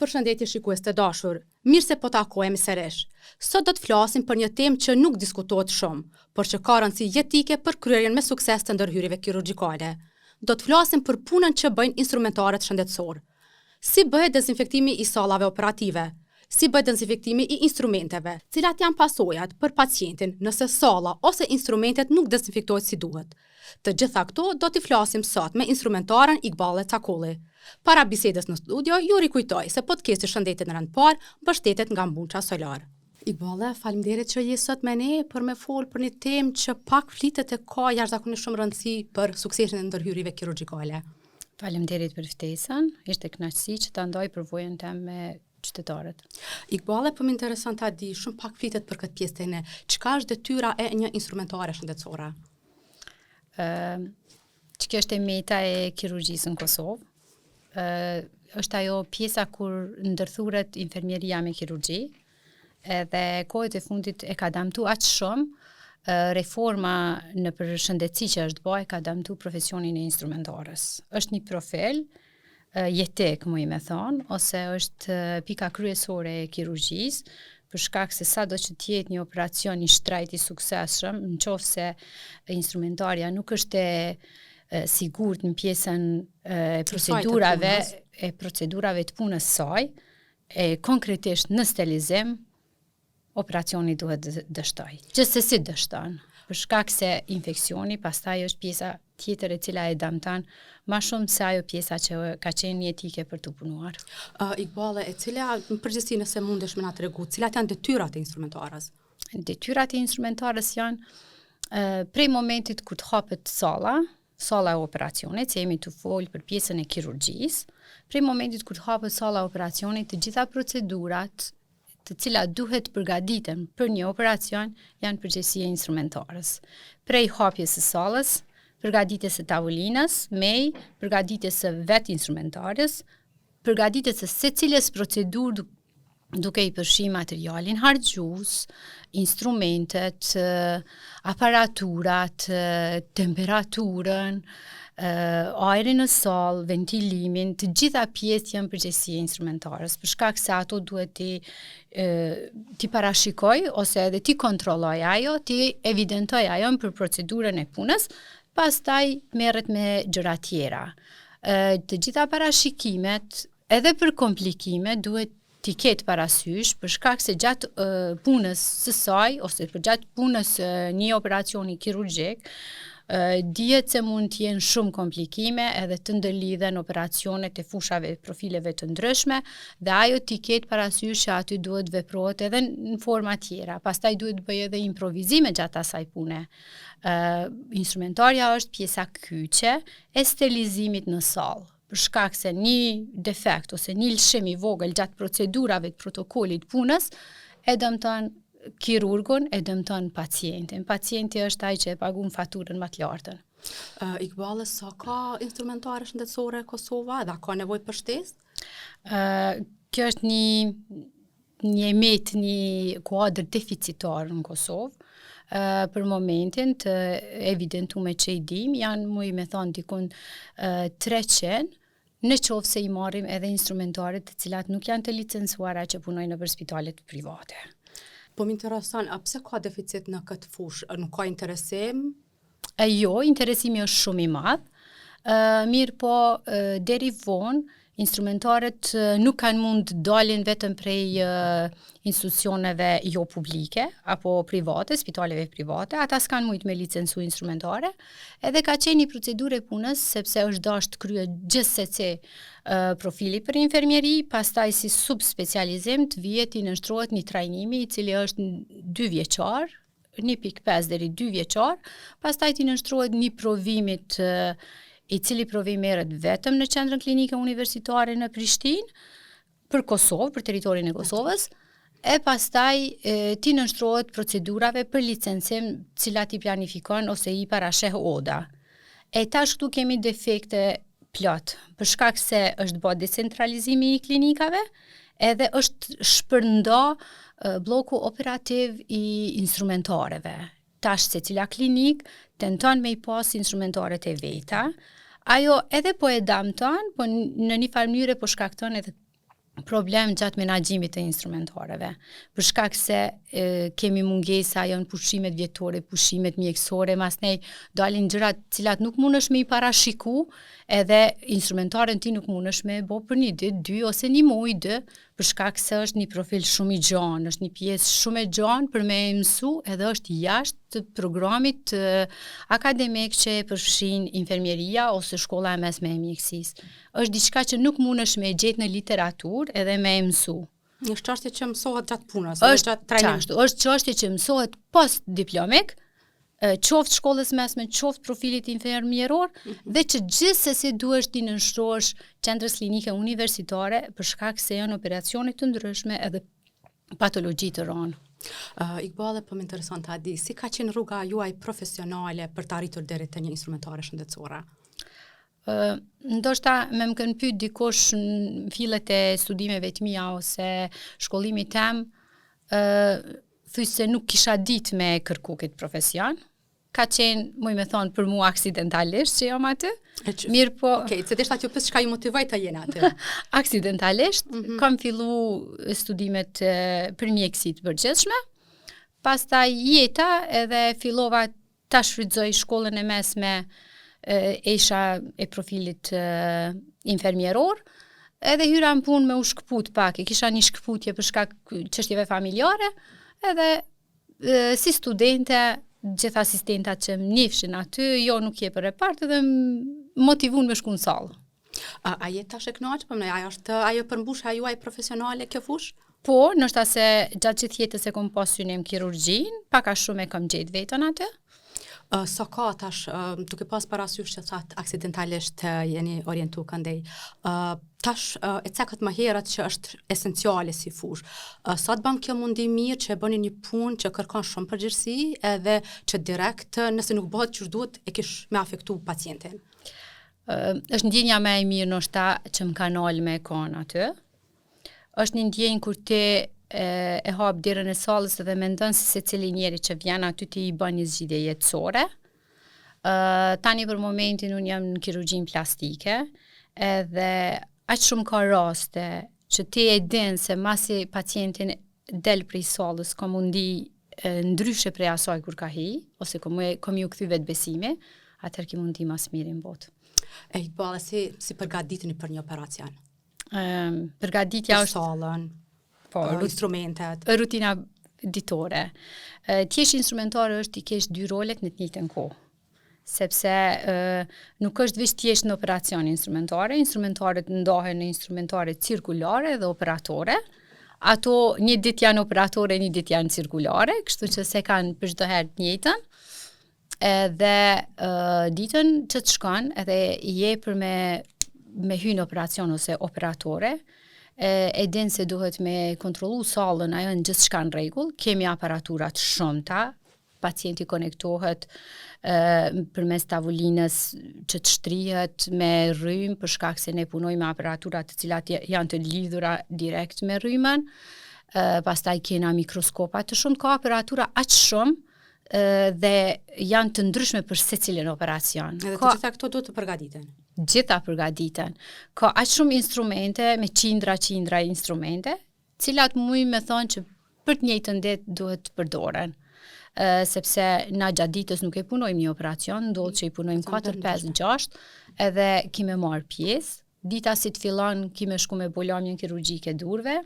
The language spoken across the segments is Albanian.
Përshëndetje shikues të dashur, mirë se po takohemi sërish. Sot do të flasim për një temë që nuk diskutohet shumë, por që ka rëndësi jetike për kryerjen me sukses të ndërhyrjeve kirurgjikale. Do të flasim për punën që bëjnë instrumentarët shëndetësor. Si bëhet dezinfektimi i sallave operative? Si bëhet dezinfektimi i instrumenteve? Cilat janë pasojat për pacientin nëse salla ose instrumentet nuk dezinfektohet si duhet? Të gjitha këto do t'i flasim sot me instrumentaren Iqbale Cakulli. Para bisedës në studio, ju rikujtoj se podcasti Shëndetit në rand parë mbështetet nga Mbuqa Solar. Iqbale, faleminderit që je sot me ne për me folë për një temë që pak flitet e ka jashtëzakonisht shumë rëndësi për suksesin e ndërhyrjeve kirurgjikale. Faleminderit për ftesën, ishte kënaqësi që ta ndaj përvojën tëm me qytetarët. Iqbale, po më intereson ta di, shumë pak flitet për këtë pjesë tënde. Çka është detyra e një instrumentare shëndetësore? Që kjo është e meta e kirurgjisë në Kosovë. Është ajo pjesa kur ndërthuret infermieria me kirurgji, edhe kohët e fundit e ka damtu aq shumë reforma në për shëndetësi që është bë, ka damtu profesionin e instrumentarës. Është një profil jetik, me thonë, ose është pika kryesore e kirurgjisë, për shkak se sado që t'jetë një operacion i shtrejt i suksesshëm, nëse instrumentaria nuk është sigurt në pjesën procedurave të punës saj, konkretisht në stelizim, operacioni duhet dështoj. Gjithsesi dështon, për shkak se infeksioni pastaj është pjesa tjetër e cila e damton më shumë se ajo pjesa që ka qenë jetike për të punuar. Iqbale, e cila në përgjithësi nëse mundesh më na tregu, cilat janë detyrat e instrumentarës? Detyrat e instrumentarës janë prej momentit kur të hapet salla e operacionit, se jemi të folë për pjesën e kirurgjisë, prej momentit kur të hapet salla e operacionit, të gjitha procedurat të cilat duhet përgatiten për një operacion janë përgjegjësia e instrumentarës. Prej hapjes së sallës, përgatitjes së tavolinës, përgatitjes së vet instrumentarës, përgatitjes së secilës procedurë duke i përfshi materialin harxhues, instrumentet, aparaturat, temperaturën, ajrin në sallë, ventilimin, të gjitha pjesët janë përgjegjësi e instrumentarës, për shkak se ato duhet ti parashikoj ose edhe ti kontrolloj ajo, ti evidentoj ajo për procedurën e punës, pastaj merret me gjëra tjera. Të gjitha parashikimet, edhe për komplikime, duhet t'i ketë parasysh, për shkak se gjatë punës së saj, ose për gjatë punës një operacioni kirurgjik, dihet se mund t'jenë shumë komplikime edhe të ndërlidhen operacionet e fushave profileve të ndryshme dhe ajo t'i ketë parasysh që aty duhet veprohet edhe në forma tjera. Pastaj duhet bëj edhe improvizime gjatë asaj pune. Instrumentarja është pjesa kyçe e sterilizimit në sallë. Për shkak se një defekt ose një lëshim i vogël gjatë procedurave të protokollit punës e dëmton kirurgun, e dëmton pacientin. Pacienti është ai që e pagun faturën më të lartën. Iqbale, sa ka instrumentare shëndetësore Kosova dhe ka nevojë për shtesë? Kjo është një kuadër deficitar në Kosovë. Për momentin të evidentume që i dim, janë me thonë dikun 300, në qoftë se i marrim edhe instrumentaret të cilat nuk janë të licencuara që punojnë në për spitalet private. Po më intereson, a pse ka deficit në këtë fushë? Nuk ka interesim? Jo, interesimi është shumë i madh. Mirë po, deri vonë, instrumentaret nuk kanë mund dalin vetëm prej institucioneve jo publike apo private, spitaleve private, ata s'kan mujt me licencu instrumentare, edhe ka qenë një procedurë e punës sepse është dashur kryet gjithsesi profili për infermieri, pastaj si subspecializim të vihet i nënshtrohet një trajnimi i cili është 2 vjeçar, 1.5 deri 2 vjeçar, pastaj t'i nënshtrohet një provimit i cili provim merret vetëm në qendrën klinike universitare në Prishtinë, për Kosovë, për territorin e Kosovës, e pastaj ti nënshtrohet procedurave për licencim cilat i planifikon ose i parasheh ODA. E tash këtu kemi defekte plot, për shkak se është bërë decentralizimi i klinikave, edhe është shpërnda bloku operativ i instrumentareve. Tash se cila klinik tenton me i pas instrumentaret e veta, ajo edhe po e damton, po në një farë mënyrë po shkakton edhe problem gjatë menaxhimit të instrumentareve. Për shkak se kemi mungesa janë pushimet vjetore, pushimet mjekësore, masnej dalin gjëra të cilat nuk mundesh me I parashiku, edhe instrumentaren ti nuk mundesh me bo për një ditë, 2 ose një muj, 2, për shkak se është një profil shumë I gjanë, është një pjesë shumë e gjanë për me mësu, edhe është jashtë të programit akademik që e përfshin infermieria ose shkolla e mesme e mjekësisë. Është diçka që nuk mundesh me gjetë në literaturë edhe me mësu. Është çështje që mësohet gjatë punës, gjatë trajnimit. Është çështje që mësohet post diplomik, qoftë shkollës mesme, qoftë profilit infermieror, dhe që gjithsesi duhesh ti nënshtrohesh qendrës klinike universitare për shkak se janë operacione të ndryshme edhe patologji të rënda. Iqbale, po më intereson ta di, si ka qenë rruga juaj profesionale për të arritur deri te një instrumentare shëndetësore? Ndoshta më kanë pyet dikush në fillet e studimeve të mia ose shkollimit tem, thuj se nuk kisha ditë me kërku këtë profesion. Ka qenë, muj me thonë, për mua aksidentalisht që jam aty. Mirë po... Okej, se deshta që pësë çka ju motivoj të jeni aty. Aksidentalisht, kam fillu studimet për mjekësi të përgjithshme. Pastaj jeta edhe fillova ta shfrytëzoj shkollën e mesme isha e profilit infermieror, edhe hyra në punë me u shkëput pak, kisha një shkëputje për shkak çështjeve familjare, edhe si studente, gjithë asistentat që më njefshin aty, jo nuk je për repartë dhe motivun me shku në sallë. A jetë tash e kënaqur, po ajo përmbushja juaj profesionale kjo fush? Po, ndoshta se gjatë gjithë jetës e kam pas synim kirurgjin, pak a shumë e kam gjetë vetën aty. Sa ka tash, duke pas parasysh që thatë aksidentalisht jeni orientu këndej, tash e cekët më herët që është esenciale si fush. Sa të bëm kjo mundi mirë që e bëni një punë që kërkon shumë përgjegjësi edhe që direkt nëse nuk bëhet që duhet e kish me afektu pacientin? Është ndjenja më e mirë ndoshta që më kanë ul me kon aty. Është një ndjenjë kur ti e hap derën e sallës dhe mendon se secili njeri që vjen aty ti I bën një zgjidhje jetësore. Tani për momentin unë jam në kirurgjin plastike, edhe aq shumë ka raste që ti e din se masi pacientin del prej sallës ka mundi ndryshe prej asaj kur ka hi, ose kom ju kthy vetë besimi, atëherë ki mundi mas mirë në botë. Iqbale, si përgatiteni për një operacion? Përgatitja është sallën, instrumentet, rutina ditore. T'jesh instrumentare është ti kesh 2 rolet në të njëjtën kohë. Sepse nuk është veç t'jesh në operacion instrumentare, instrumentaret ndahen në instrumentare cirkulare dhe operatore. Ato një ditë janë operatore, një ditë janë cirkulare, kështu që se kanë për çdo herë të njëjtën. Edhe ditën që të shkon, edhe je për me hyrë në operacion ose operatore, e din se duhet me kontrollu sallën, ajo në gjithë shka në rregull, kemi aparaturat shumëta, pacienti konektohet përmes tavolinës që të shtrihet me rrymë, për shkak se ne punojmë me aparaturat të cilat janë të lidhura direkt me rrymën, pastaj kena mikroskopa të shumë, ka aparatura aq shumë dhe janë të ndryshme për secilin operacion. Edhe të gjitha këto duhet të përgatiten. Gjitha përgatiten. Ka aq shumë instrumente, me qindra instrumente, cilat muj me thonë që për të njëjtën det duhet të përdoren. Sepse na gjatë ditës nuk e punojmë një operacion, ndodh që I punojmë 4, 5, 6, edhe kime marr pjesë. Dita si të fillon, kime shku me bolamjen kirurgjike durve.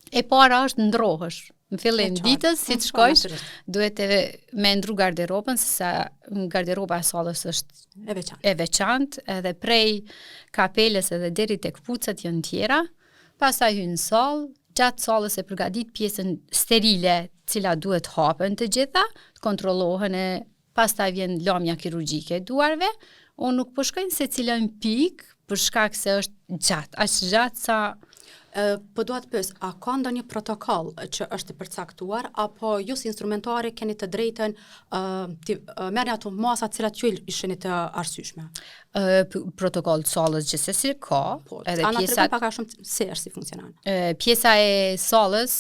E para është ndrohesh. Në fillim ditës, si të shkojsh, duhet me ndru garderobën, se sa garderoba e sallës është e veçantë, edhe prej kapeles edhe deri tek kpucat janë tjera. Pastaj hyn në sallë, gjatë sallës e përgatit pjesën sterile, cila duhet hapen të gjitha, të kontrollohen pastaj vjen lamja kirurgjike e duarve. Unë nuk po shkojnë se cilën pik, për shkak se është gjatë, aq gjatë sa... Po duhet pyes, a ka ndonjë protokoll që është I përcaktuar, apo ju si instrumentare keni të drejtën merrni ato masa të cilat ju ishin të arsyeshme? Protokoll të sallës gjithsesi ka, edhe pjesa pak a shumë se është si funksionon. Pjesa e sallës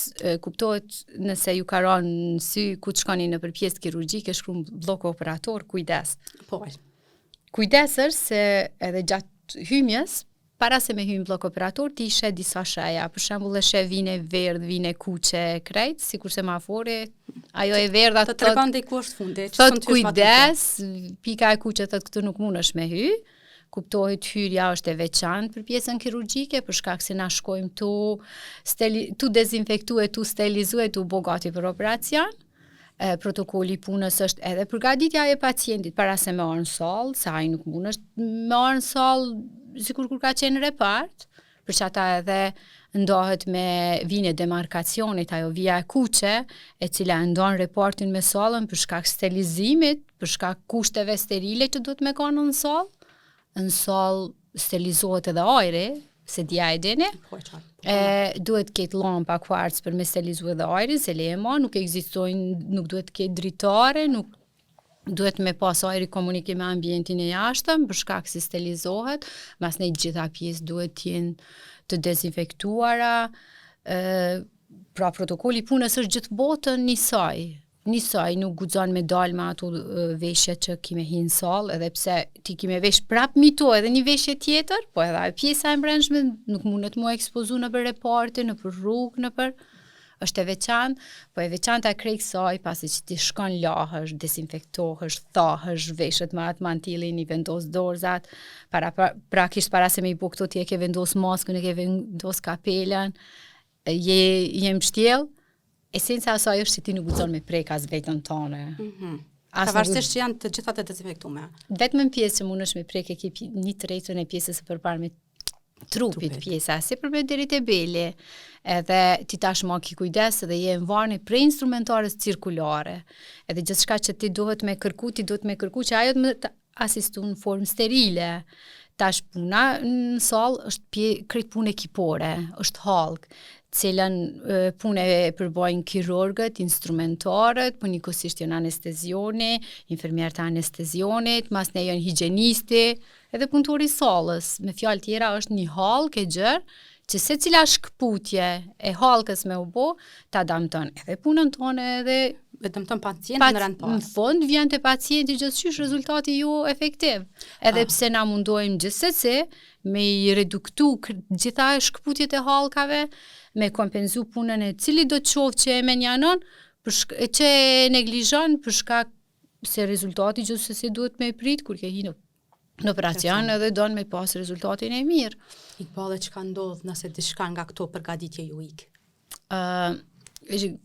kuptohet nëse ju ka rënë në sy ku të shkoni nëpër pjesë kirurgjike, shkruan bllok operator, kujdes. Po. Kujdesër se edhe gjatë hymjes para se me hyjnë blok operator, ti ishe disa sheja. Për shembull, e sheh vine verdh, vine kuqe krejt, sikur semafori, ajo e verdha të tregon diku është fundi. Thot kujdes, pika e kuqe thot këtu nuk mundesh me hy. Kuptohet hyrja është e veçantë për pjesën kirurgjike, për shkak se na shkojmë tu dezinfektue, tu sterilizue, tu bo gati për operacion. Protokolli punës është edhe përgatitja e pacientit para se me orë në sallë, se ai nuk mund është me orë në sallë sikur kur ka qenë repart, për që ata edhe ndohet me vine demarkacionit, ajo vija e kuqe, e cila ndon reportin me sallën për shkak sterilizimit, për shkak kushteve sterile që duhet me kanë në sallë. Në sallë sterilizohet edhe ajri, se dja e dini, duhet ketë lampa kvarc për me sterilizu edhe ajrin, se lema, nuk ekzistojnë, nuk duhet ketë dritare, nuk duhet me pas ajri komunikim me ambientin e jashtëm, për shkak se sterilizohet, mas ne gjitha pjesë duhet t'jenë të dezinfektuara, pra protokolli punës është gjithë botën njësaj, nuk guxon me dal me ato veshje që kime hi në sallë, edhe pse ti kime vesh prap mito edhe një veshje tjetër, po edhe pjesa e mbrëmshme nuk mundet mu ekspozu në për reporte, në për rrugë, është e veçantë, po e veçanta e krejt kësaj, pasi që ti shkon lahësh, dezinfektohesh, thahësh, veshët me atë mantillin, i vendos dorzat, prakisht para se me i bu këto ti e ke vendos maskën, e ke vendos kapelen, je mbështjell. Esenca asaj është se ti nuk guxon me prek as vetën tone. Pavarësisht që janë të gjitha të dezinfektuara. Vetëm pjesë që mundesh me prek e ke një tretën e pjesës së përparme trupit pjesa, si për me deri te beli. Edhe ti tashmë ki kujdes edhe je në varnë prej instrumentares cirkulare. Edhe gjithçka që ti duhet me kërku që ajo të më asistu në formë sterile. Tash puna në sallë është krejt punë ekipore, është hallk, cilën punë e përbojnë kirurgët, instrumentarët, po njëkohësisht janë anestezioni, infermierët e anestezionit, mas ne janë higjenisti, edhe punëtori sallës. Me fjalë tjera është një hallk e gjerë, që se cila shkputje e hallkës me u bo, ta damton edhe punën tonë edhe dëmton pacientin në rand parë. Në fund vjen te pacienti gjithçysh rezultati jo efektiv. Edhe pse na mundohemi gjithsesi me i reduktu gjitha shkputjet e hallkave, me kompenzu punën e cili do të qoftë që e menjanon, që e neglizhon për shkak se rezultati gjithsesi duhet me prit kur ke hi në operacion edhe don me pas rezultatin e mirë. Ikbale që ka ndodhë nëse diçka nga këto përgatitje ju ik?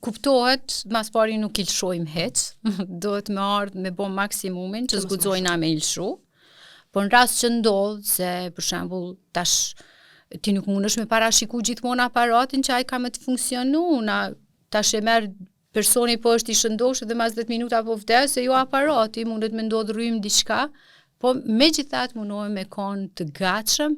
Kuptohet, mas pari nuk ilshojmë heq, dohet me ardhë me bo maksimumin që zgudzojna me ilshu, por në rast që ndodhë se për shembull tash ti nuk mundesh me parashiku gjithmonë aparatin që ai ka me të funksionu, tash e merr personi po është i shëndosh dhe mas 10 minuta po vdes, se jo aparati, mundet me ndodhë rrymë diçka, po megjithatë mundohem me kon të gatshëm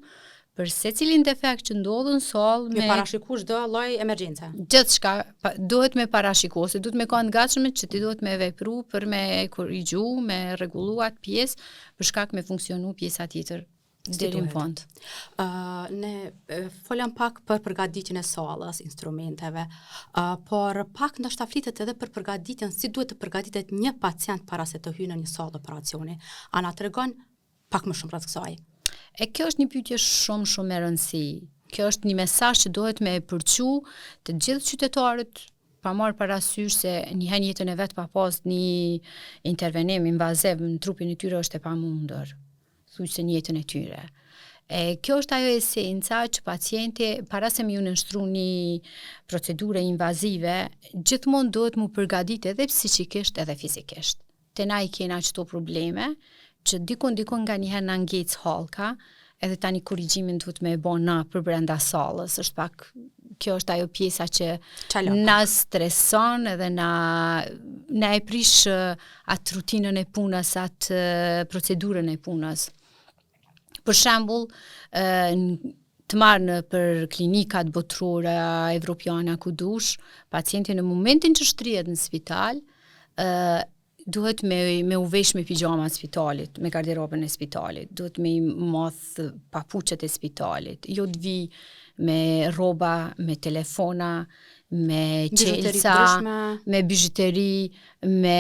për secilin defekt që ndodhën në sallë me parashiku çdo lloj emergjence. Gjithçka duhet me parashiku, ose duhet me kanë të gatshme që ti duhet me vepru për me korrigju, me rregullu atë pjesë për shkak me funksionu pjesa tjetër deri në fund. Ne folëm pak për përgatitjen e sallës, instrumenteve, por pak ndoshta flitet edhe për përgatitjen si duhet të përgatitet një pacient para se të hyjë në një sallë operacioni. A na tregon pak më shumë rreth kësaj? E kjo është një pyetje shumë e rëndësishme. Kjo është një mesazh që duhet me përçu të gjithë qytetarët, pa marrë parasysh se një jetën e vet pa pas një intervenim invaziv në trupin e tyre është e pamundur. Thuaj se një jetën e tyre. Kjo është ajo esenca që pacienti para se më ju nënshtru një procedurë invazive, gjithmonë duhet mu përgatitet edhe psiqikisht edhe fizikisht. Te na i kena çto probleme që dikon nga njëherë na ngec hallka, edhe tani korrigjimin duhet me e bo na për brenda sallës. Është pak, kjo është ajo pjesa që na streson edhe na e prish atë rutinën e punës, atë procedurën e punës. Për shembull, të marrë për klinikat botërore evropiane ku dush, pacienti në momentin që shtrihet në spital, duhet me u vesh me pijama të spitalit, me garderobën e spitalit, duhet me i moth papuçet e spitalit, jo të vi me rroba, me telefona, me qelsa, me bizhuteri, me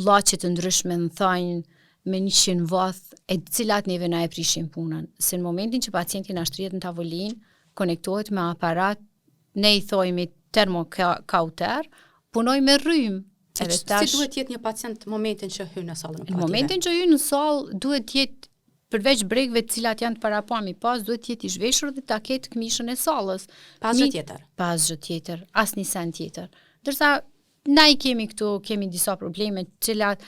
llaçe të ndryshme në thonjë, me 100 watt, e cilat neve na e prishin punën. Se në momentin që pacienti na shtrihet në tavolinë, konektohet me aparat, ne i thojmë termokauter, punoj me rrymë. Si duhet jetë një pacient momentin që hyn në sallën operative? Në momentin që hyn në sallë, duhet jetë përveç bregëve të cilat janë të parapami pas, duhet jetë i zhveshur dhe ta ketë këmishën e sallës. Pas gjë tjetër? Pas gjë tjetër, asnjë send tjetër. Ndërsa na i kemi këtu, kemi disa probleme të cilat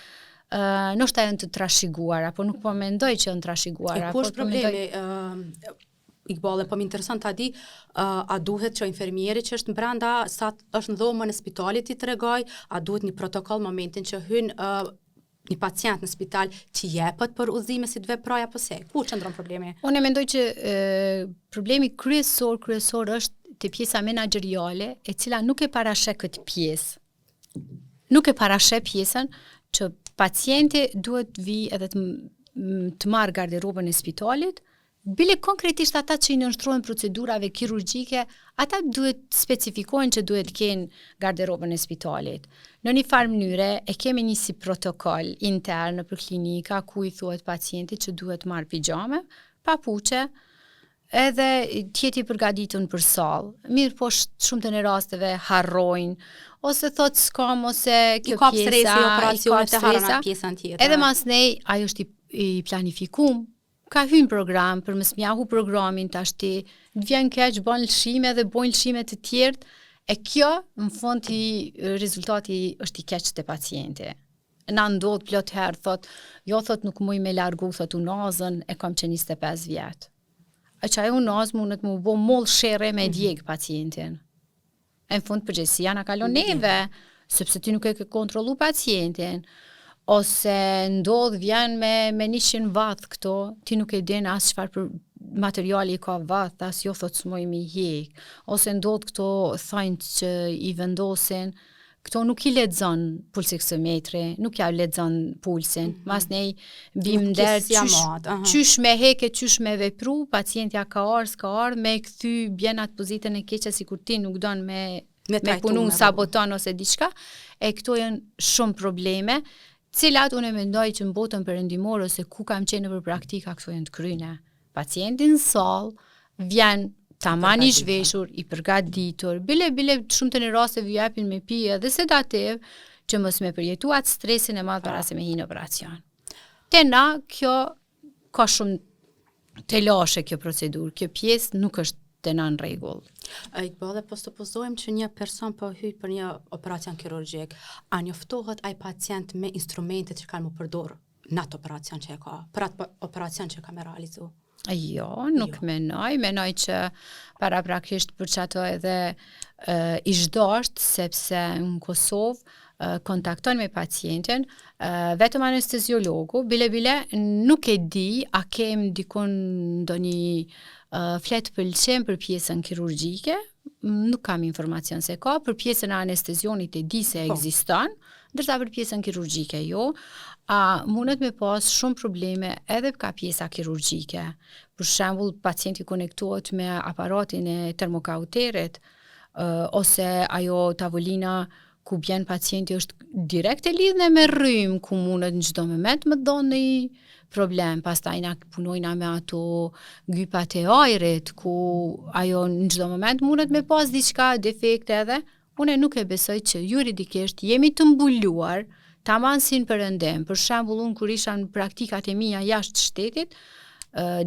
ndoshta janë të trashëguara, po nuk po mendoj që janë trashëguara. Po është problemi, Iqbale, po më intereson ta di, a duhet që infermieri që është brenda, sa është në dhomën e spitalit i tregoj, a duhet një protokoll momentin që hyn një pacient në spital që jepet për udhëzime si të veproj apo se? Ku qëndron problemi? Unë mendoj që problemi kryesor është te pjesa menaxheriale, e cila nuk e parasheh këtë pjesë. Nuk e parasheh pjesën që pacienti duhet vi edhe të marrë garderobën e spitalit. Bile konkretisht ata që i nënshtrohen procedurave kirurgjike, ata duhet specifikojnë që duhet kenë garderobën e spitalit. Në një farë mënyre e kemi një si protokoll intern për klinika ku i thuhet pacientit që duhet marrë pijame, papuçe, edhe tjeti përgatitur për sallë. Mirë po shumë të në rasteve harrojnë, ose thot s'kam, ose kjo pjesa, operacionet e harrona pjesën tjetër. Edhe mas nej, ajo është i planifikum, ka hyn program, për mos mjahu programin tashti, vjen keq, bën lëshime dhe bojnë lëshime të tjerë, e kjo në fund rezultati është i keq te pacienti. Na ndodh plot herë, thot nuk muj me largu, thot unazën, e kam që 25 vjet. A që ajo unazë mundet mu bo moll shere me djeg pacientin. E në fund përgjegjësia na kalon neve, sepse ti nuk e ke kontrollu pacientin, ose ndodh vjen me 100 watt këto, ti nuk e din as çfarë për materiali ka watt, as jo thot s'moj mi hjek, ose ndodh këto thajnë që i vendosin, këto nuk i lexon pulsiksometri, nuk ja lexon pulsin, mas nej bim der qysh me heke, qysh me vepru, pacientja ka ardh, me kthy bjen atë pozitën e keqe sikur ti nuk don me punu saboton ose diçka, e këto janë shumë probleme, cilat unë mendoj që në botën perëndimore ose ku kam qenë për praktika këto janë të kryne. Pacienti në sallë vjen taman i zhveshur, i përgatitur, bile shumë të në rasteve ju japin me pi edhe sedativ që mos me përjetu atë stresin e madh para se me hi në operacion. Te na kjo ka shumë të lashe kjo procedurë, kjo pjesë nuk është të na në rregull. Iqbale, po supozojmë që një person po hyj për një operacion kirurgjik, a njoftohet ai pacient me instrumentet që kanë më përdor në atë operacion që e ka, për atë operacion që ka me realizu? Jo, nuk menoj që paraprakisht për çato edhe i zhdosht, sepse në Kosovë kontakton me pacientin, vetëm anesteziologu, bile nuk e di a kem dikun ndonjë flet pëlqen për pjesën kirurgjike, nuk kam informacion se ka, për pjesën e anestezionit e di se ekziston, ndërsa për pjesën kirurgjike jo, mundet me pas shumë probleme edhe ka pjesa kirurgjike. Për shembull, pacienti konektohet me aparatin e termokauterit, ose ajo tavolina ku bjen pacienti është direkt e lidhne me rrymë, ku mundet në çdo moment më dhon një problem, pastaj na punojna me ato gypat e ajrit, ku ajo në çdo moment mundet me pas diçka defekte edhe, unë nuk e besoj që juridikisht jemi të mbuluar taman si në perëndim. Për shembull, unë kur isha në praktikat e mia jashtë shtetit,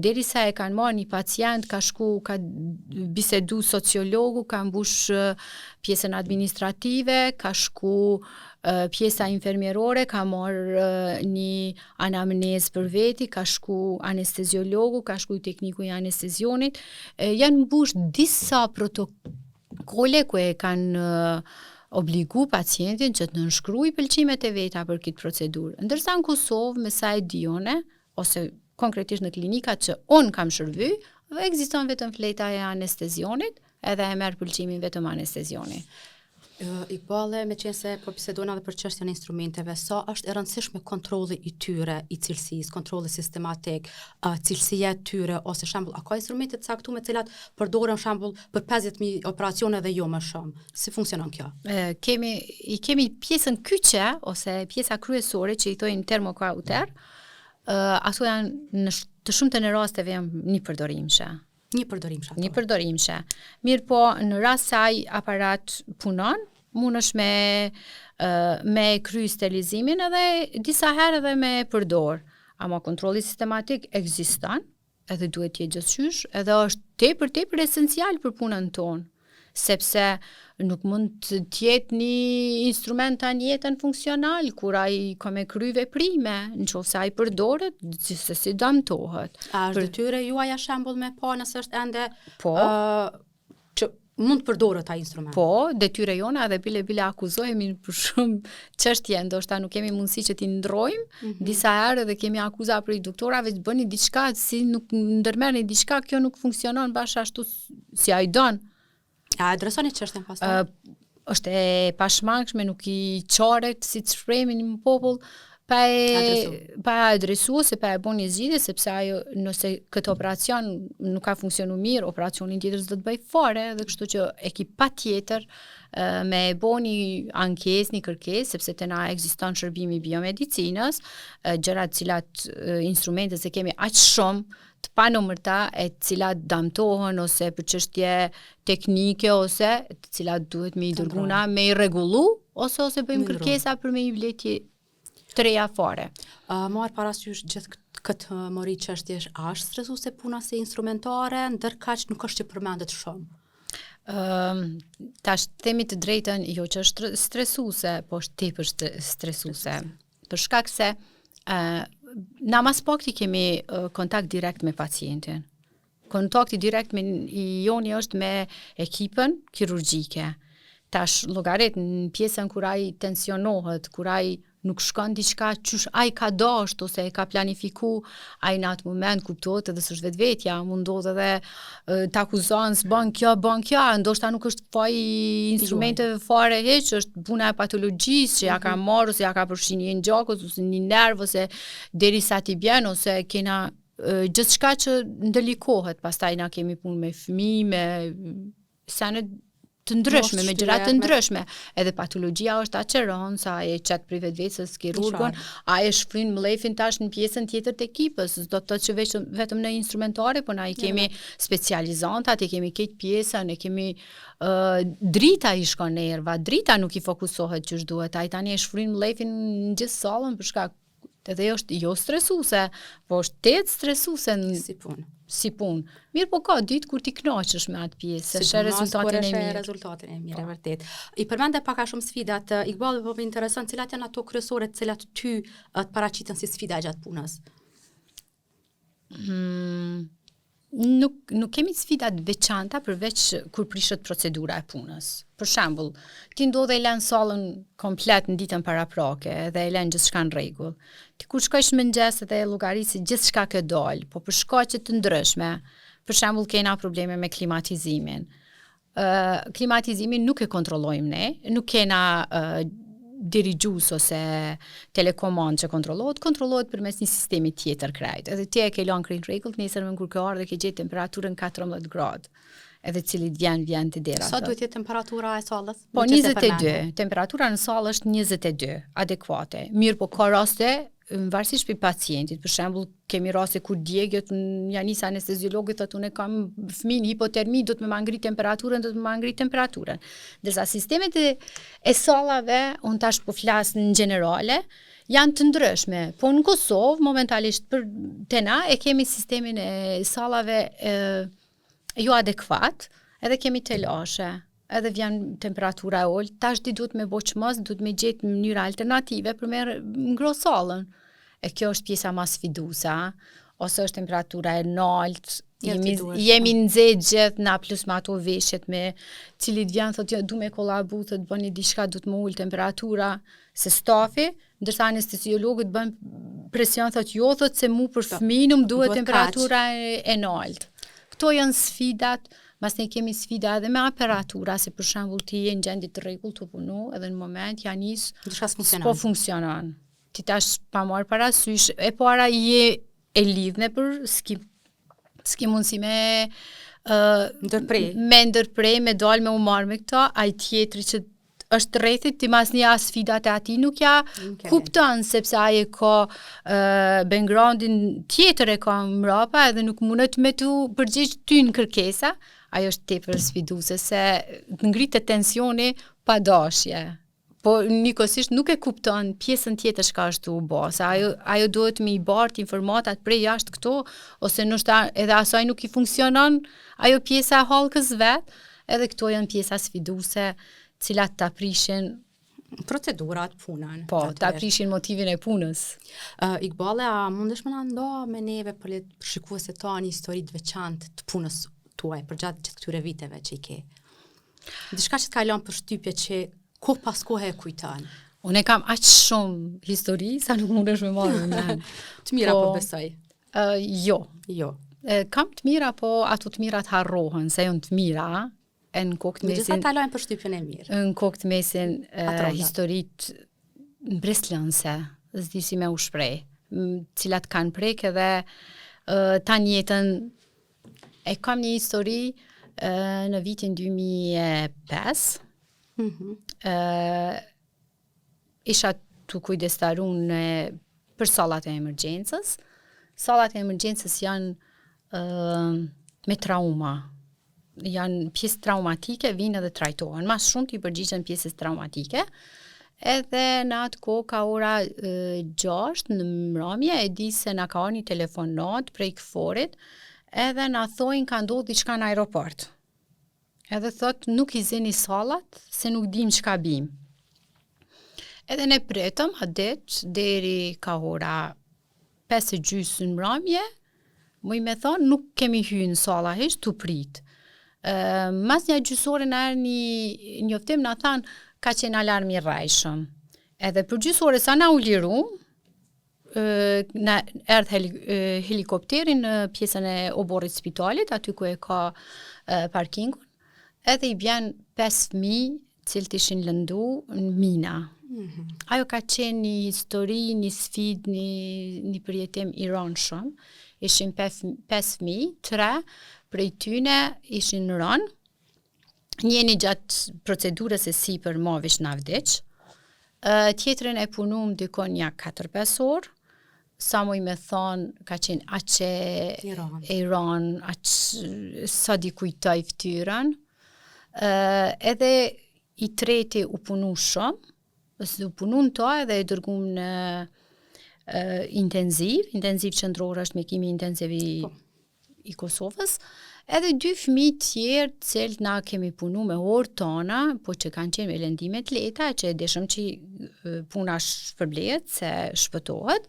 derisa e kanë marrë një pacient, ka bisedu sociologu, ka mbush pjesën administrative, ka shku pjesa infermierore, ka marrë një anamnezë për veti, ka shku anesteziologu, ka shku tekniku i anestezionit, janë mbush disa protokolle ku e kanë obligu pacientin që të nënshkruaj pëlqimet e veta për këtë procedurë. Ndërsa në Kosovë, me sa e dione, ose konkretisht në klinikat që unë kam shërby, ekziston vetëm fleta e anestezionit, edhe e merr pëlqimin vetëm anestezioni. Iqbale, me qenë se po bisedojmë edhe për çështjen e instrumenteve, sa është e rëndësishme kontrolli i tyre, i cilësisë, kontrolli sistematik, cilësia e tyre, ose shembull, a ka instrumente të caktuara me cilat përdoren shembull për 50.000 operacione dhe jo më shumë? Si funksionon kjo? Kemi pjesën kyçe ose pjesa kryesore që i thojnë termokauter, ato janë në të shumtën e rasteve janë një përdorimshe. Një përdorimshe. Një përdorimshe. Mirë po, në rast se ai aparat punon, mundesh me kry sterilizimin edhe disa herë edhe me përdor. Ama kontrolli sistematik ekziston, edhe duhet jetë gjithçysh, edhe është tepër esencial për punën tonë, sepse nuk mund të jetë një instrument tani jetën funksional kur ai ka me kry veprime, nëse ai përdoret, gjithsesi dëmtohet. A është detyrë juaja shembull me pa nëse është ende Po, që mund të përdoret ai instrument? po, detyra jona edhe bile akuzohemi për shumë çështje, ndoshta nuk kemi mundësi që t'i ndrojmë, disa herë edhe kemi akuza për doktorave që bëni diçka, si nuk ndërmerrni diçka, kjo nuk funksionon bash ashtu si ai don. A adresoni çështjen pastaj? Është e pashmangshme, nuk i qaret si të shprehin një popull pa adresu ose pa e bën një zgjidhje, sepse ajo nëse këtë operacion nuk ka funksionu mirë, operacionin tjetër s'do të bëj fare, dhe kështu që ekip patjetër me e bën një ankesë, një kërkesë, sepse te na ekziston shërbimi biomedicinës, gjërat cilat instrumente se kemi aq shumë të panumërta e cilat dëmtohen ose për çështje teknike ose të cilat duhet me i dërguna me i rregullu ose bëjmë kërkesa për me i vletje të reja fare. Marr parasysh gjithë këtë mori çështjesh, a është stresuese puna si instrumentare, ndërkaq nuk është që përmendet shumë? Tash themi të drejtën, jo që është stresuese, po është tepër stresuese. Për shkak se na mas pakti kemi kontakt direkt me pacientin. Kontakti direkt me joni është me ekipën kirurgjike. Tash llogaret në pjesën kur ai tensionohet, kur ai nuk shkon diçka qysh ai ka dasht ose e ka planifiku, ai në atë moment kuptohet edhe s'është vetvetja, mund ndodh edhe t'akuzon s'bën kjo, ndoshta nuk është faji instrumenteve fare hiç, është puna e patologjisë që ja ka marrë ose ja ka përfshi një gjakut ose një nerv ose derisa t'i bjen ose kena gjithçka që ndalikohet, pastaj na kemi punë me fëmijë, me sene të ndryshme, me gjëra të ndryshme. Edhe patologjia është aqeron, sa e qet për vetvetes kirurgun, a e shfryn mlefin tash në pjesën tjetër të ekipës, do të thotë që vetëm në instrumentare, po na i kemi specializantat, e kemi këtë pjesën, e kemi drita i shkon nerva, drita nuk i fokusohet që duhet, ai tani e shfryn mlefin në gjithë sallën për shkak edhe është jo stresuese, po është tetë stresuese si punë. Mirë po ka ditë kur ti kënaqesh me atë pjesë, se rezultatin e mirë. Rezultatin e mirë, e vërtet. I përmende pak a shumë sfidat. Iqbal, po më intereson cilat janë ato kryesore të cilat ty të paraqiten si sfida gjatë punës? Nuk kemi sfida të veçanta përveç kur prishet procedura e punës. Për shembull, ti ndodhe e lën sallën komplet në ditën paraprake dhe e lën gjithçka në rregull. Ti kur shkosh në mëngjes dhe e llogarisë gjithçka që dal, po për shkaqe të ndryshme. Për shembull, kena probleme me klimatizimin. Klimatizimin nuk e kontrollojmë ne, nuk kena dirigjues ose telekomand që kontrollohet përmes një sistemi tjetër krejt. Edhe ti e ke lënë krejt rregullt, nesër kur ke ardhur dhe ke gjetë temperaturën 14 gradë. Edhe cilit vjen të dera. Sa duhet jetë temperatura e sallës? Po 22. Temperatura në sallë është 22, adekuate. Mirë, po ka raste varësisht për pacientit. Për shembull, kemi raste kur djegët ja nis anesteziologi thotë unë kam fëmijë hipotermi, do të më ngrit temperaturën, Ndërsa sistemet e sallave, unë tash po flas në generale, janë të ndryshme. Po në Kosovë momentalisht te na e kemi sistemin e sallave jo adekuat, edhe kemi telashe, edhe vjen temperatura e ulët, tash ti duhet me boqmos, duhet me gjetë mënyra alternative për me ngrosë sallën. E kjo është pjesa më sfiduese, ose është temperatura e lartë, jemi nxehtë gjithë na plus me ato veshjet me cilit vjen thotë du me kollabu, thotë bëni diçka, du të më ul temperatura se stafi, ndërsa anesteziologët bën presion thotë jo, thotë se mu për fëmijën më duhet temperatura e lartë. Këto janë sfidat, mas ne kemi sfida edhe me aparatura, se për shembull ti je në gjendje të rregullt të punu, edhe në moment ja nis po funksionon. Ti tash pa marr parasysh, e para je e lidhme për s'ki mundësi me ndërprej, me dal me u marr me këta, ai tjetri që është rrethit ti mas një sfidat e ati nuk ja kupton sepse ai ka backgroundin tjetër e ka mbrapa edhe nuk mundet me tu përgjigj ty në kërkesa, ajo është tepër sfiduese se ngritet tensioni pa dashje. Po njëkohësisht nuk e kupton pjesën tjetër çka është u bë, se ajo duhet me I bart informatat prej jashtë këto, ose ndoshta edhe asaj nuk I funksionon ajo pjesa e hallkës vet, edhe këto janë pjesa sfiduese, cilat ta prishin procedurat, punën. Po, ta prishin motivin e punës. Iqbale, a mundesh më na ndo me neve për shikuesit ta një histori të veçantë të punës tuaj përgjatë gjithë këtyre viteve që I ke? Diçka që të ka lënë përshtypje që kohë pas kohe e kujton. Unë kam aq shumë histori sa nuk mundesh me marrë në mend. Të mira po besoj. Jo. Kam të mira, po ato të mirat harrohen, se janë të mira, në kokë të mesin. Megjithatë ta lajm përshtypjen e mirë. Në kokë të mesin historitë mbreslënse, s'di si me u shpreh, cilat kanë prek edhe tani jetën. E kam një histori në vitin 2005. Isha të kujdestaruar për sallat e emergjencës. Sallat e emergjencës janë me trauma. Janë pjesë traumatike, vinë edhe trajtohen. Mas shumë t'i përgjigjen pjesës traumatike. Edhe në atë kohë ka ora 6 në mbrëmje, e di se na ka një telefonat prej këforit, edhe na thojnë ka ndodhur diçka në aeroport. Edhe thot nuk I zeni sallat se nuk dim çka bim. Edhe ne pretëm adet deri ka ora 5:30 në mbrëmje, muj me thonë nuk kemi hyrë në salla hiç tu prit. Mas një gjysore na erë një njoftim na thanë ka qenë alarm I rrajshëm. Edhe për gjysore sa na u liru, na erdhë helikopterin në pjesën e oborrit spitalit, aty ku e ka parkingun, edhe I bjen 5 fëmijë cilët ishin lëndu në mina. Ajo ka qenë një histori, një sfidë, një përjetim I rëndshëm. Ishin 5 fëmijë, 3 prej tyne ishin rënë. Njeni gjatë procedurës e sipër movish na vdiq. Tjetrin e punum dikon ja 4-5 orë. Sa muj me thonë ka qenë aqe Iran, aqe sa di kujtoj ftyrën. Edhe I treti u punu shumë, u punu në to edhe e dërgum në intenziv qendror është mjekimi intenziv I Kosovës. Edhe 2 fëmijë tjerë cilët na kemi punu me orë tona, po që kanë qenë me lëndime të lehta, që deshëm që puna shpërblehet se shpëtohet.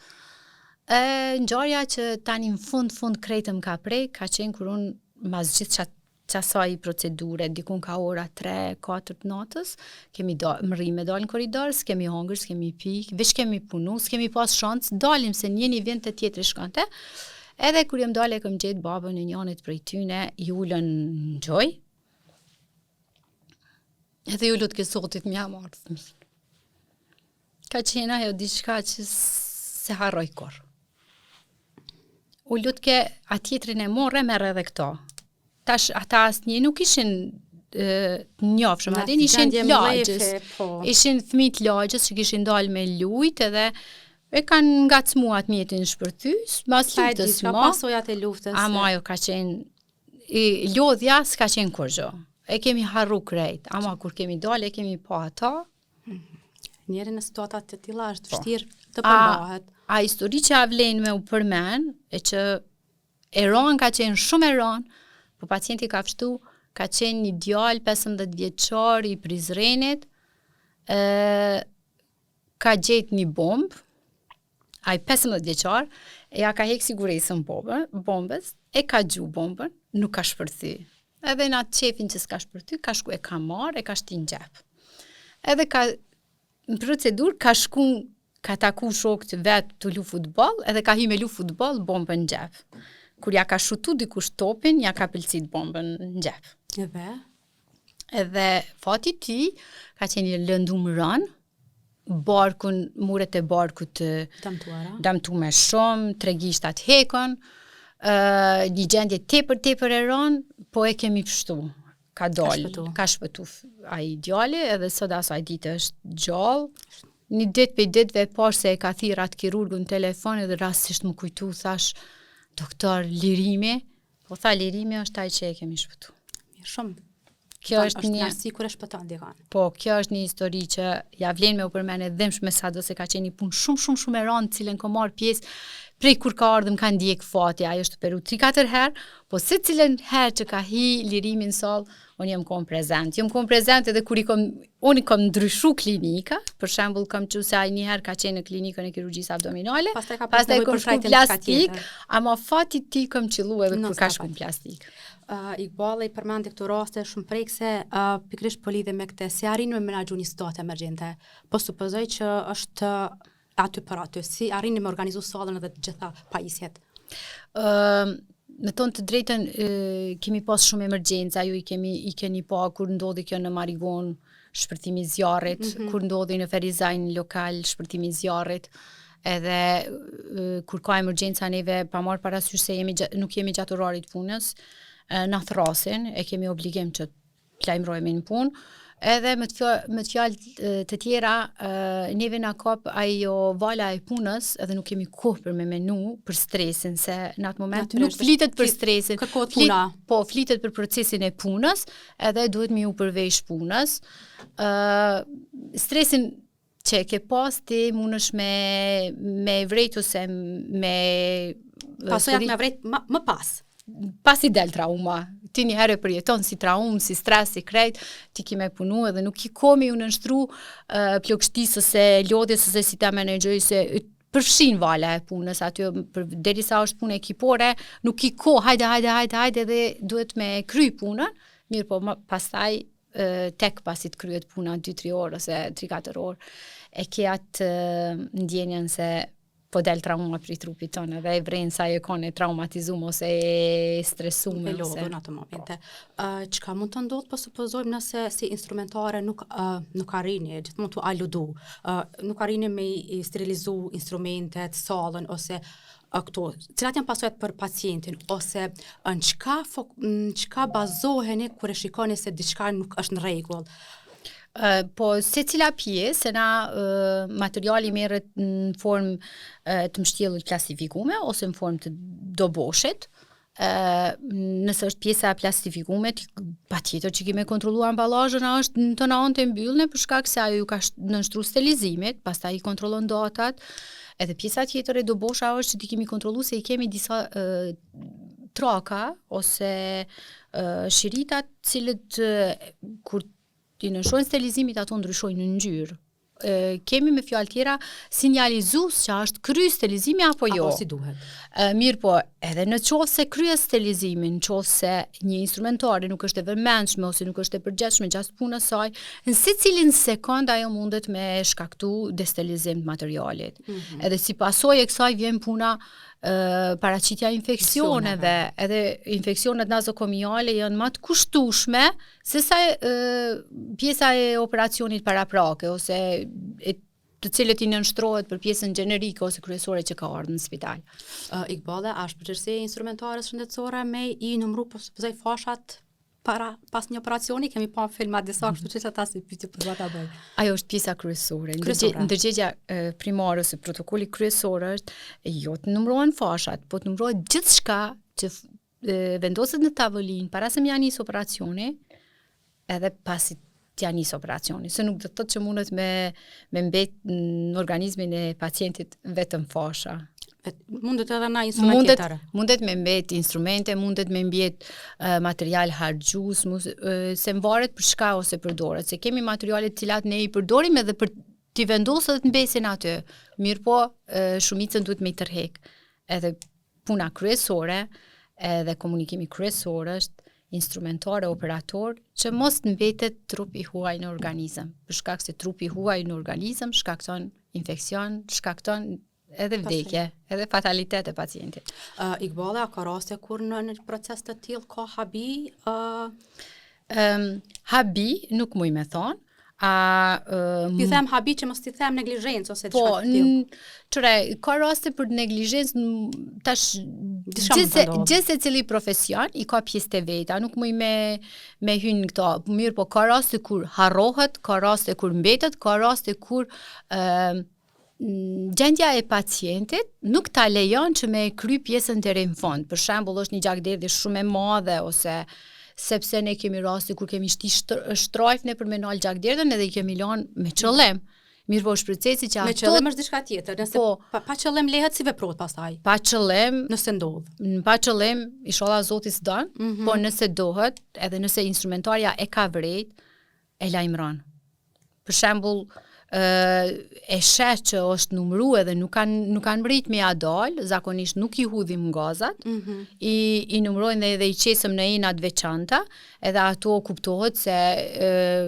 Ngjarja që tani në fund krejtëm ka prej, ka qenë kur unë mas gjithë qasaj procedure, dikun ka ora 3-4 të natës, kemi më rri me dalë në korridor, s'kemi hongër, s'kemi pik, veç kemi punu, s'kemi pas shansë, dalim se një vend të tjetër shkante. Edhe kur jam dalë e kam gjetë babën e njënit prej tyne, I ulën në gjoj. Edhe ju lut ke Zotit m'ja marrë fëmijën. Ka qenë ajo diçka që se harroj kur. U lut ke atjetrin e morre merr edhe këto. Tash ata asnjë nuk ishin njofshëm, atë ishin lagjës. Ishin fëmijë të lagjës që kishin dalë me lujt edhe e kanë ngacmuar mjetin shpërthys, mas luftës ma. Pasojat e luftës. Ama ajo ka qenë lodhja s'ka qenë kur gjë. E kemi harru krejt, ama kur kemi dalë e kemi pa ata. Njeri në situata të tilla është vështirë të përmbahet. A histori që vlen me u përmend e që Eron ka qenë shumë Eron, po pacienti ka fshtu, ka qenë një djalë 15 vjeçar I Prizrenit, ka gjetë një bombë, ai 15 vjeçar, ja ka hek sigurisën bombës, e ka gju bombën, nuk ka shpërthy. Edhe në atë qefin që s'ka shpërthy, ka shku e ka marrë, e ka shti në gjep. Edhe në procedur ka shku, ka taku shokët vetë të lu futbol, edhe ka hi me lu futbol, bombën në gjep. Kur ja ka shutu dikush topin, ja ka pëlqit bombën në gjep. Edhe fati ti, ka qenë lëndum rënë, barkun, muret e barkut damtume shumë, tregishtat hekon, një gjendje tepër e rënë, po e kemi pështu. ka shpëtu ai djali, edhe sot asaj dite është gjallë. Një ditë për ditëve parë se e ka thirrë atë kirurgun në telefon edhe rastisht më kujtu, thash, doktor Lirimi, po tha Lirimi është ai që e kemi shpëtu. Mirë shumë. Kjo është një arsi kur e shpëton dikon. Po, kjo është një histori që ja vlen me u përmend e dhëmshme sado se ka qenë një punë shumë e rëndë, cilën kam marrë pjesë prej kur ka ardhur më ka ndjek fati, ajo është Peru 3-4 herë, po se cilën herë që ka hi Lirimi në sallë, unë jam kom prezent. Jam kom prezent edhe kur unë kam ndryshu klinika, për shembull kam qenë se ai një herë ka qenë në klinikën e kirurgjisë abdominale, pastaj kam shku plastik, ama fati ti kam qellu edhe kur ka shku plastik. Iqbal i përmendi këto raste shumë prekse, pikërisht po lidhe me këtë, si arrin me menaxhu një situatë emergjente. Po supozoj që është aty për aty, si arrini me organizu sallën edhe të gjitha pajisjet. Me tonë të drejtën, kemi pas shumë emergjenca, ju i keni pa kur ndodhi kjo në Marigon, shpërtimi i zjarrit, kur ndodhi në Ferizajn lokal, shpërtimi i zjarrit, edhe kur ka emergjenca neve pa marrë parasysh se nuk jemi gjatë orarit punës, na thrasin, e kemi obligim që të lajmërojemi në punë, edhe me të fjalë të tjera, neve na kap ajo vala e punës, edhe nuk kemi kohë për me menu për stresin, se në atë moment nuk flitet për stresin, flitet për procesin e punës, edhe duhet mi u përvesh punës. Stresin që ke pas ti mundesh me vrejt ose me pasojat me vrejt më pas. Pasi del trauma, ti një herë përjeton si traumë, si stres, si krejt, ti ki me punu edhe nuk i komi u nënshtru plokshtisë ose lodhjes ose si ta menaxhoj se përfshin vala e punës aty, derisa është punë ekipore, nuk i ko, hajde dhe duhet me kry punën, mirë po pastaj tek pasi të kryet puna 2-3 orë ose 3-4 orë, e ke atë ndjenjen se po del trauma për i trupit tonë dhe e vrenë sa e kone traumatizum ose e stresum. E lodhur në atë momente. Çka mund të ndodhë, po supozojmë nëse si instrumentare nuk arrini, gjithmonë të aludu, nuk arrini me i sterilizu instrumentet, sallën, ose këto, cilat janë pasojat për pacientin, ose në çka bazoheni kur e shikoni se diçka nuk është në rregull? Po se cila pjesë, se na materiali merret në formë të mështjellit plastifikume ose në formë të doboshet. Nëse është pjesa plastifikume, patjetër që kemi kontrolluar ambalazhin, është në tona anë të mbyllne për shkak se ajo ju ka nënshtruar sterilizimet, pastaj i kontrollon datat. Edhe pjesa tjetër e dobosha është që ti kemi kontrolluar se i kemi disa traka ose shiritat cilët kur ti nënshojnë sterilizimit ato ndryshojnë në ngjyrë. Kemi me fjalë tjera sinjalizues që është kryer sterilizimi apo jo. Apo si duhet. Mirë po, edhe në qoftë se kryes sterilizimin, në qoftë se një instrumentare nuk është e vëmendshme ose nuk është e përgjithshme gjatë punës saj, në secilin sekond ajo mundet me shkaktu desterilizim të materialit. Edhe si pasojë e kësaj vjen puna paraqitja infeksioneve, edhe infeksionet nazokomiale janë më të kushtueshme se sa pjesa e operacionit paraprake ose të cilët i nënshtrohet për pjesën gjenerike ose kryesore që ka ardhur në spital. Iqbale, a është përgjithësi instrumentares shëndetësore me i numëru pozoj fashat pas një operacioni, kemi pa filma disa kështu që ata si pyetje për ta bëj. Ajo është pjesa kryesore. Ndërgjegja primare ose protokolli kryesor është jo të numërohen fashat, po të numërohet gjithçka që vendoset në tavolinë para se më nis operacioni, edhe pasi t'ja nis operacioni. Se nuk do të thotë që mundet me mbet në organizmin e pacientit vetëm fasha. Mundet edhe na instrument tjetër. Mundet me mbet instrumente, mundet me mbet material harxhues, se varet për çka ose përdoret. Se kemi materiale të cilat ne i përdorim edhe për t'i vendosur dhe të mbesin aty. Mirë po, shumicën duhet me i tërheq. Edhe puna kryesore, edhe komunikimi kryesor është instrumentare operator që mos të mbetet trupi huaj në organizëm. Për shkak se trupi huaj në organizëm shkakton infeksion, shkakton edhe vdekje, edhe fatalitet e pacientit. Iqbale, a ka raste kur në proces të tillë ka habi? Habi nuk muj me thonë. Ju them habi që mos t'i them neglizhencë ose diçka të tillë. Çore, ka raste për neglizhencë tash Gjithë se cili profesion i ka pjesë të veta, nuk muj me hynë këto, mirë po ka raste kur harrohet, ka raste kur mbetet, ka raste kur gjendja e pacientit nuk ta lejon që me kry pjesën deri në fund. Për shembull, është një gjakderdhje shumë e madhe ose sepse ne kemi raste kur kemi shti shtrajfne për me nal gjakderdhjen edhe i kemi lanë me qëllim. Mirë po është procesi që me qëllim është diçka tjetër, nëse pa qëllim lehet si veprohet pastaj. Pa qëllim, nëse ndodh. Pa qëllim, inshallah Zoti s'dan, po nëse dohet, edhe nëse instrumentarja e ka vrejt, e lajmëron. Për shembull, e sheh që është numëru edhe nuk kanë mrit me ja dal, zakonisht nuk i hudhim gazat, i numërojnë edhe i qesëm në enat veçanta, edhe ato kuptohet se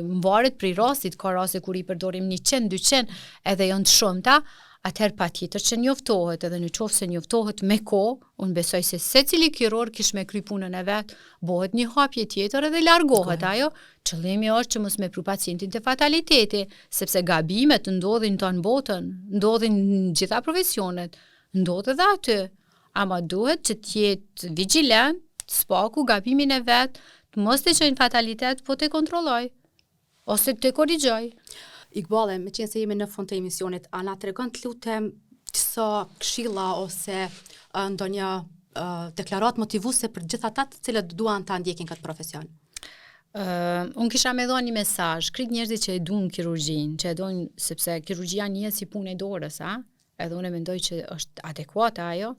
mvaret prej rastit, ka raste kur i përdorim 100-200 edhe janë të shumta, atëherë patjetër që njoftohet, edhe në qoftë se njoftohet me kohë, unë besoj se secili kirurg kish me kry punën e vet, bëhet një hapje tjetër edhe largohet ajo. Qëllimi është që mos me pru pacientin të fataliteti, sepse gabimet ndodhin tonë botën, ndodhin në gjitha profesionet, ndodh edhe aty. Ama duhet që t'jetë vigilant, s'paku gabimin e vet, të mos të qojnë fatalitet, po të kontrolloj, ose të korrigjoj. Iqbale, me qenë se jemi në fund të emisionit, a na tregon të lutem disa këshilla ose ndonjë deklarat motivuese për gjithë ata të cilët duan ta ndjekin këtë profesion? Unë kisha me dhënë një mesazh, krejt njerëzit që e duan kirurgjinë, që e duan sepse kirurgjia njihet si punë e dorës, edhe unë mendoj që është adekuate ajo,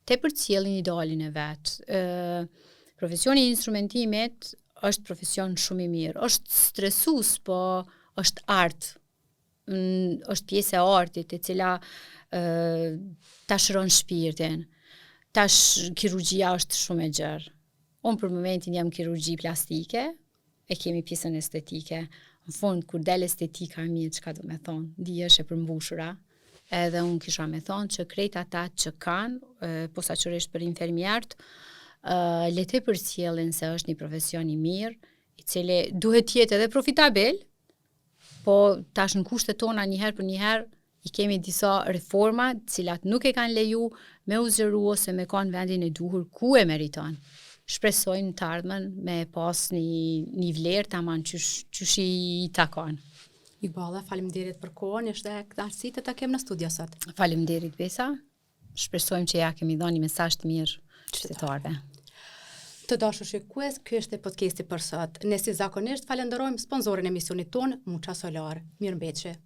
te përcjellin idealin e vet. Profesioni i instrumentimit është profesion shumë i mirë, është stresues, po është art, është pjesë e artit e cila ta shëron shpirtin. Tash kirurgjia është shumë e gjerë. Unë për momentin jam kirurgji plastike, e kemi pjesën estetike. Në fund, kur del estetika e mirë, çka do me thonë, dihesh e përmbushura, edhe unë kisha me thonë që krejt ata që kanë, posaçërisht për infermierët, le të përcjellin se është një profesion i mirë, i cili duhet jetë edhe profitabil, po tash në kushtet tona njëherë për njëherë i kemi disa reforma cilat nuk e kanë leju me u zgjeru ose me kanë vendin e duhur ku e meriton. Shpresojmë të ardhmen me pas një vlerë tamam qysh i takon. Iqbale, faleminderit për kohën, është kënaqësi të ta kem në studio sot. Faleminderit Besa. Shpresojmë që ja kemi dhënë një mesazh të mirë qytetarëve. Të dashur shikues, ky është podcasti për sot. Ne si zakonisht falenderojmë sponsorin e emisionit ton, Mucha Solar. Mirëmbëjtje.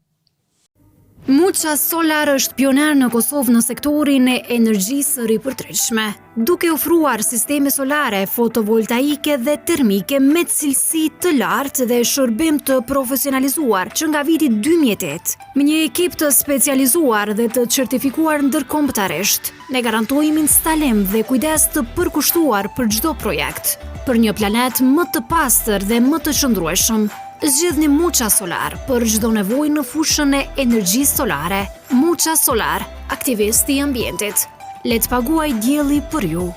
Mucha Solar është pioner në Kosovë në sektorin e energjisë ripërtritshme, duke ofruar sisteme solare, fotovoltaike dhe termike me cilësi të lartë dhe shërbim të profesionalizuar që nga viti 2008. Me një ekip të specializuar dhe të certifikuar ndërkombëtarisht, ne garantojmë instalim dhe kujdes të përkushtuar për çdo projekt, për një planet më të pastër dhe më të qëndrueshëm. Zgjidhni Mucha Solar për çdo nevojë në fushën e energjisë solare. Mucha Solar, aktivisti i ambientit. Le të paguaj dielli për ju.